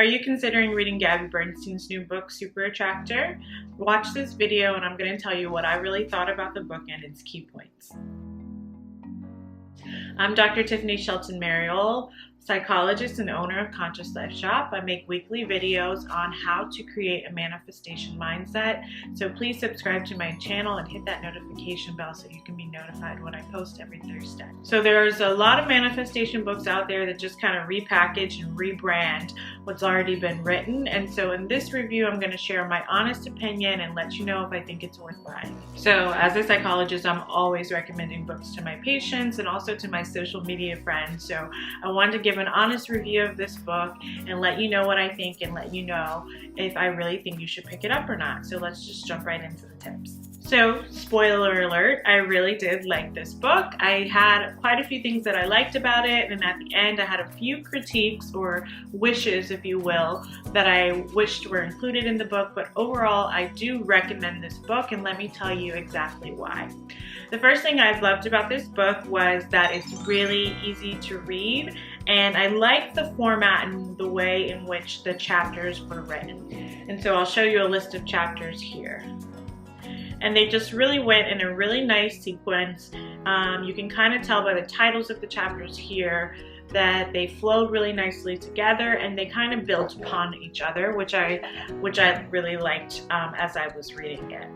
Are you considering reading Gabby Bernstein's new book, Super Attractor? Watch this video and I'm going to tell you what I really thought about the book and its key points. I'm Dr. Tiffany Shelton-Mariol, psychologist and owner of Conscious Life Shop. I make weekly videos on how to create a manifestation mindset. So please subscribe to my channel and hit that notification bell so you can be notified when I post every Thursday. So there's a lot of manifestation books out there that just kind of repackage and rebrand what's already been written. And so in this review, I'm going to share my honest opinion and let you know if I think it's worth buying. So as a psychologist, I'm always recommending books to my patients and also to my social media friends. So I wanted to give an honest review of this book and let you know what I think and let you know if I really think you should pick it up or not. So let's just jump right into the tips. So, spoiler alert, I really did like this book. I had quite a few things that I liked about it, and at the end I had a few critiques or wishes, if you will, that I wished were included in the book, but overall I do recommend this book, and let me tell you exactly why. The first thing I've loved about this book was that it's really easy to read, and I like the format and the way in which the chapters were written. And so I'll show you a list of chapters here. And they just really went in a really nice sequence. You can kind of tell by the titles of the chapters here that they flowed really nicely together and they kind of built upon each other, which I really liked as I was reading it.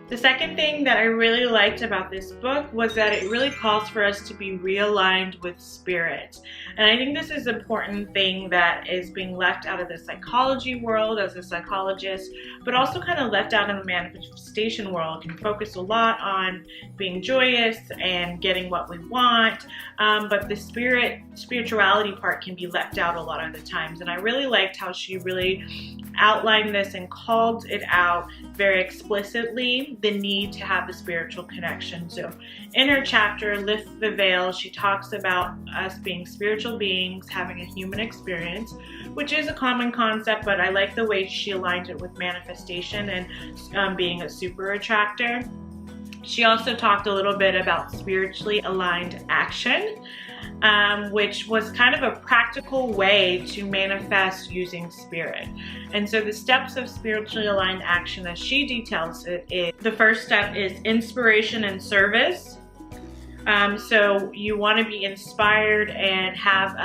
The second thing that I really liked about this book was that it really calls for us to be realigned with spirit. And I think this is an important thing that is being left out of the psychology world as a psychologist, but also kind of left out in the manifestation world. Can focus a lot on being joyous and getting what we want, but the spirituality part can be left out a lot of the times. And I really liked how she really outlined this and called it out very explicitly, the need to have a spiritual connection. So in her chapter, Lift the Veil, she talks about us being spiritual beings, having a human experience, which is a common concept, but I like the way she aligned it with manifestation and being a super attractor. She also talked a little bit about spiritually aligned action, which was kind of a practical way to manifest using spirit. And so the steps of spiritually aligned action as she details it is, the first step is inspiration and service. So you want to be inspired and have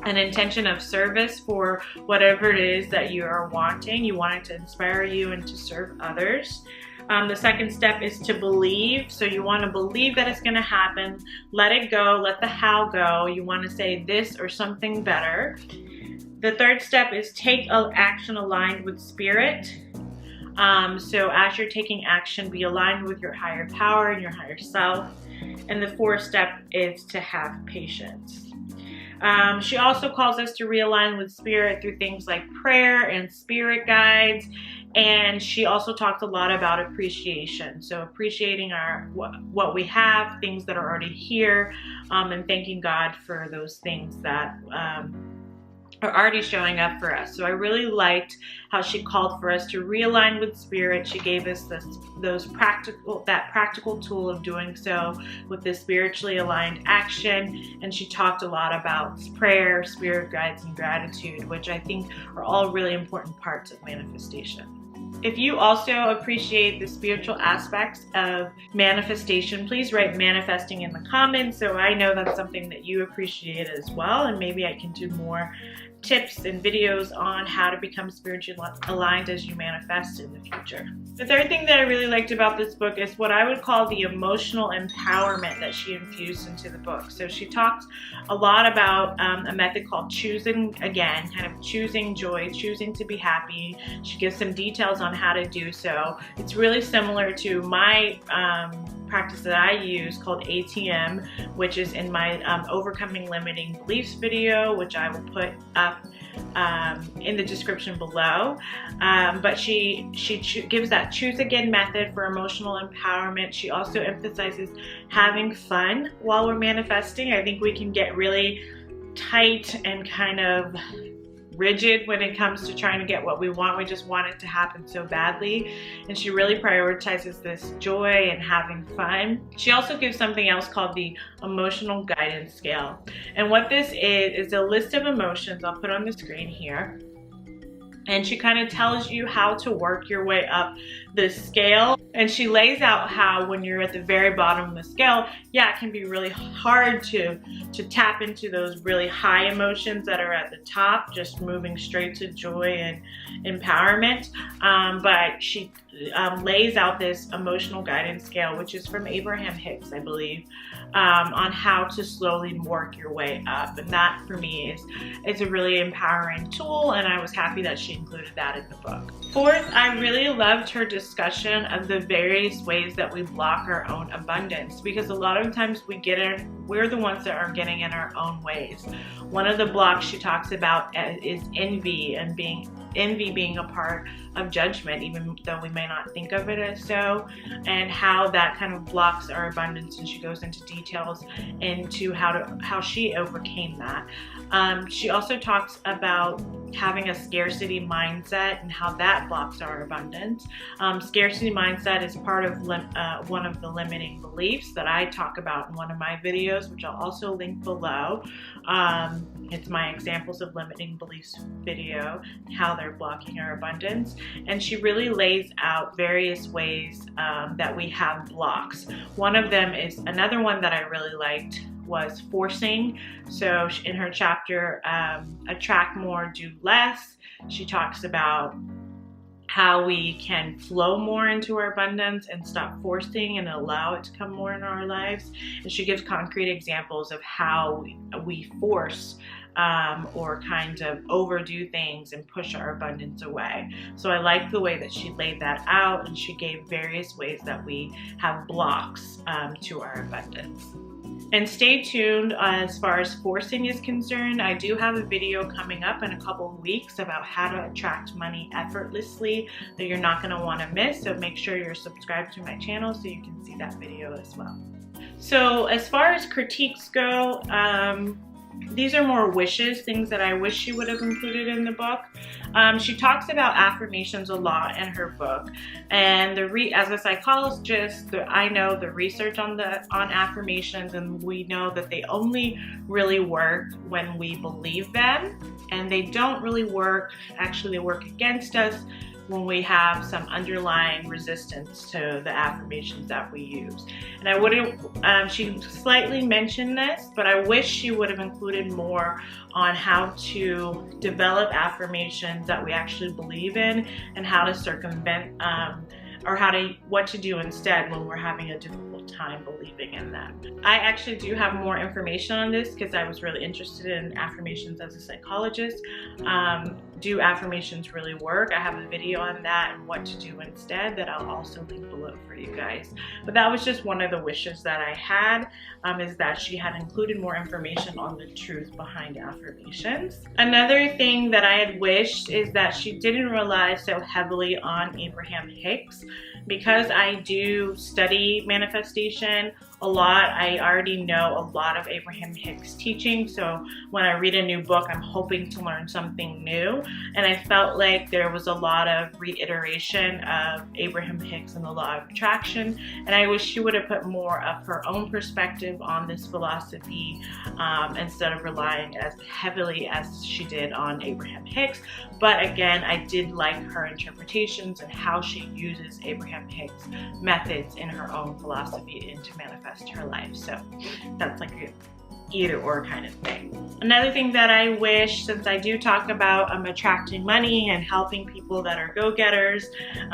an intention of service for whatever it is that you are wanting. You want it to inspire you and to serve others. The second step is to believe. So you want to believe that it's going to happen. Let it go. Let the how go. You want to say this or something better. The third step is take action aligned with spirit. So as you're taking action, be aligned with your higher power and your higher self. And the fourth step is to have patience. She also calls us to realign with spirit through things like prayer and spirit guides. And she also talked a lot about appreciation. So appreciating what we have, things that are already here, and thanking God for those things that are already showing up for us. So I really liked how she called for us to realign with spirit. She gave us that practical tool of doing so with the spiritually aligned action. And she talked a lot about prayer, spirit guides, and gratitude, which I think are all really important parts of manifestation. If you also appreciate the spiritual aspects of manifestation, please write manifesting in the comments so I know that's something that you appreciate as well, and maybe I can do more tips and videos on how to become spiritually aligned as you manifest in the future. The third thing that I really liked about this book is what I would call the emotional empowerment that she infused into the book. So she talked a lot about a method called choosing, again, kind of choosing joy, choosing to be happy. She gives some details on how to do so. It's really similar to my practice that I use called ATM, which is in my Overcoming Limiting Beliefs video, which I will put up in the description below. But she gives that choose again method for emotional empowerment. She also emphasizes having fun while we're manifesting. I think we can get really tight and kind of rigid when it comes to trying to get what we want. We just want it to happen so badly. And she really prioritizes this joy and having fun. She also gives something else called the emotional guidance scale. And what this is a list of emotions. I'll put on the screen here. And she kind of tells you how to work your way up the scale. And she lays out how when you're at the very bottom of the scale, yeah, it can be really hard to tap into those really high emotions that are at the top, just moving straight to joy and empowerment. But she lays out this emotional guidance scale, which is from Abraham Hicks, I believe, on how to slowly work your way up. And that for me is a really empowering tool, and I was happy that she included that in the book. Fourth, I really loved her discussion of the various ways that we block our own abundance, because a lot of times we're the ones that are getting in our own ways. One of the blocks she talks about is envy, and envy being a part of judgment, even though we may not think of it as so, and how that kind of blocks our abundance. And she goes into details into how she overcame that. She also talks about having a scarcity mindset and how that blocks our abundance. Scarcity mindset is part of one of the limiting beliefs that I talk about in one of my videos, which I'll also link below. It's my examples of limiting beliefs video, how they're blocking our abundance. And she really lays out various ways that we have blocks. One of them is, another one that I really liked was forcing. So in her chapter, Attract More, Do Less, she talks about how we can flow more into our abundance and stop forcing and allow it to come more in our lives. And she gives concrete examples of how we force or kind of overdo things and push our abundance away. So I like the way that she laid that out, and she gave various ways that we have blocks to our abundance. And stay tuned as far as forcing is concerned. I do have a video coming up in a couple of weeks about how to attract money effortlessly that you're not going to want to miss. So make sure you're subscribed to my channel so you can see that video as well. So as far as critiques go, these are more wishes, things that I wish she would have included in the book. She talks about affirmations a lot in her book, and as a psychologist, I know the research on affirmations, and we know that they only really work when we believe them, and they don't really work. Actually, they work against us when we have some underlying resistance to the affirmations that we use. And I wouldn't, she slightly mentioned this, but I wish she would have included more on how to develop affirmations that we actually believe in, and how to circumvent or what to do instead when we're having a difficult time believing in them. I actually do have more information on this because I was really interested in affirmations as a psychologist. Do affirmations really work? I have a video on that and what to do instead that I'll also link below for you guys. But that was just one of the wishes that I had, is that she had included more information on the truth behind affirmations. Another thing that I had wished is that she didn't rely so heavily on Abraham Hicks. Because I do study manifestation a lot, I already know a lot of Abraham Hicks teaching. So when I read a new book, I'm hoping to learn something new. And I felt like there was a lot of reiteration of Abraham Hicks and the law of attraction. And I wish she would have put more of her own perspective on this philosophy instead of relying as heavily as she did on Abraham Hicks. But again, I did like her interpretations and how she uses Abraham Hicks methods in her own philosophy and to manifest her life. So that's like a either or kind of thing. Another thing that I wish, since I do talk about attracting money and helping people that are go-getters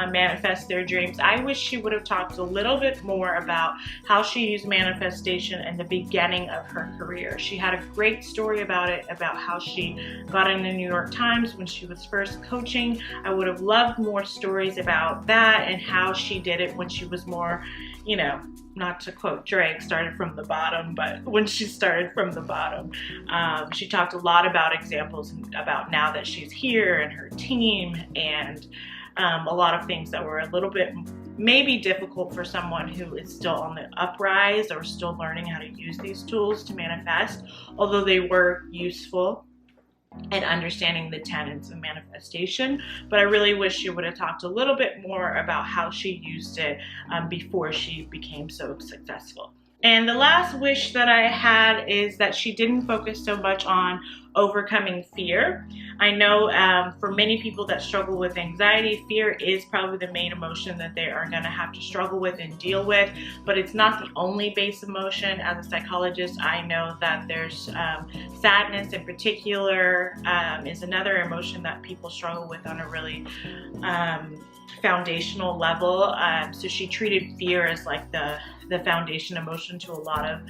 manifest their dreams, I wish she would have talked a little bit more about how she used manifestation in the beginning of her career. She had a great story about it, about how she got in the New York Times when she was first coaching. I would have loved more stories about that and how she did it when she was more, you know, not to quote Drake, started from the bottom, but when she started from the bottom. She talked a lot about examples about now that she's here and her team, and a lot of things that were a little bit maybe difficult for someone who is still on the uprise or still learning how to use these tools to manifest, although they were useful. and understanding the tenets of manifestation, but I really wish she would have talked a little bit more about how she used it before she became so successful. And the last wish that I had is that she didn't focus so much on overcoming fear. I know for many people that struggle with anxiety, fear is probably the main emotion that they are going to have to struggle with and deal with, but it's not the only base emotion. As a psychologist, I know that there's sadness in particular is another emotion that people struggle with on a really foundational level. So she treated fear as like the foundation emotion to a lot of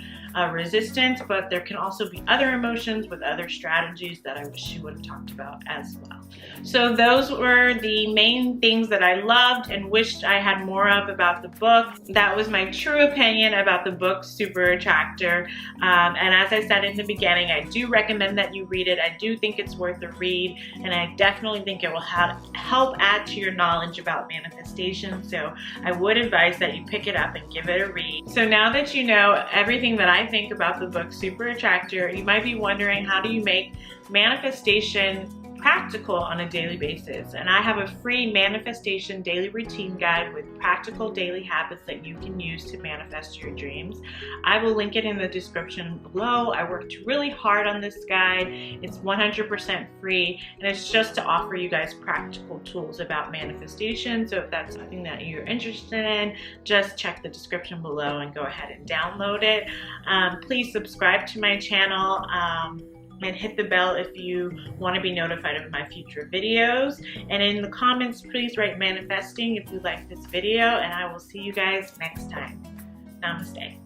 resistance, but there can also be other emotions with other strategies that I wish she would have talked about as well. So those were the main things that I loved and wished I had more of about the book. That was my true opinion about the book Super Attractor. And as I said in the beginning, I do recommend that you read it. I do think it's worth a read, and I definitely think it will help add to your knowledge about manifestation. So I would advise that you pick it up and give it a read. So now that you know everything that I think about the book Super Attractor, you might be wondering, how do you make manifestation practical on a daily basis? And I have a free manifestation daily routine guide with practical daily habits that you can use to manifest your dreams. I will link it in the description below. I worked really hard on this guide. It's 100% free, and it's just to offer you guys practical tools about manifestation. So if that's something that you're interested in, just check the description below and go ahead and download it. Please subscribe to my channel. And hit the bell if you want to be notified of my future videos. And in the comments, please write manifesting if you like this video, and I will see you guys next time. Namaste.